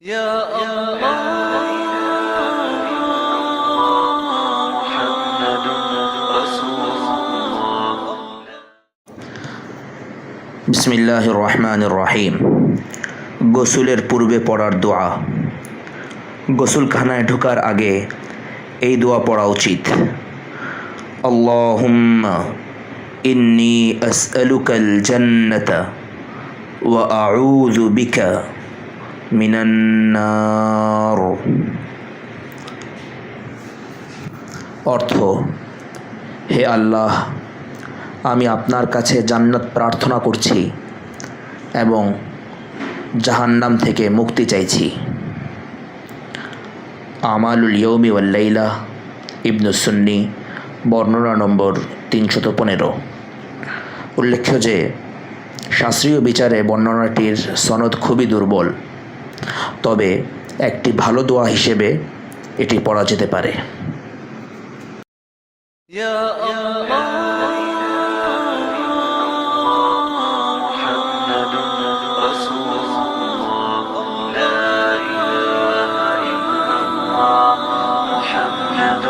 يا الله محمد رسول الله بسم الله الرحمن الرحيم গোসলের পূর্বে পড়ার দোয়া। গোসলখানায় ঢোকার আগে এই দোয়া পড়া উচিত। আল্লাহুম্মা ইন্নী আসআলুকাল জান্নাতা ওয়া আউযু বিকা মিনান নার। অর্থ: হে আল্লাহ, আমি আপনার কাছে জান্নাত প্রার্থনা করছি এবং জাহান্নাম থেকে মুক্তি চাইছি। আমালুল ইয়ৌমি ওয়াল লাইলা, ইবনুস সুন্নি, বর্ণনা নম্বর 315। উল্লেখ্য যে শাস্ত্রীয় বিচারে বর্ণনাটির সনদ খুবই দুর্বল, তবে একটি ভালো দোয়া হিসেবে এটি পড়া যেতে পারে। يا الله محمد رسول الله لا إله إلا الله محمد